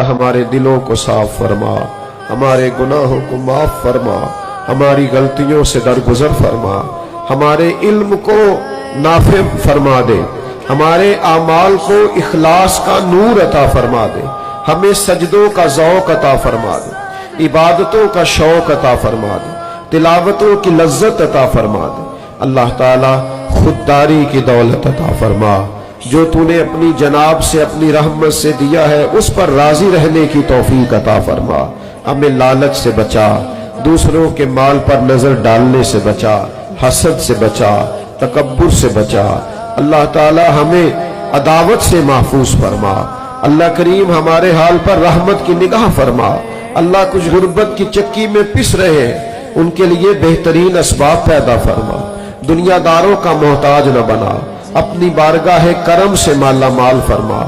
हमारे दिलों को साफ फरमा, हमारे गुनाहों को माफ फरमा, हमारी गलतियों से दरगुजर फरमा, हमारे इल्म को नाफे फरमा दे, हमारे आमाल को इखलास का नूर अता फरमा दे, हमें सजदों का ज़ौक़ अता फरमा दे, इबादतों का शौक़ अता फरमा दे, तिलावतों की लज्जत अता फरमा दे। अल्लाह ताला खुददारी की दौलत अता फरमा, जो तूने अपनी जनाब से अपनी रहमत से दिया है उस पर राजी रहने की तौफीक अता फरमा। हमें लालच से बचा, दूसरों के माल पर नजर डालने से बचा, हसद से बचा, तकब्बुर से बचा। अल्लाह ताला हमें अदावत से महफूज फरमा। अल्लाह करीम हमारे हाल पर रहमत की निगाह फरमा। अल्लाह कुछ गुर्बत की चक्की में पिस रहे हैं, उनके लिए बेहतरीन असबाब पैदा फरमा। दुनियादारों का मोहताज न बना, अपनी बारगाह करम से माला माल फरमा।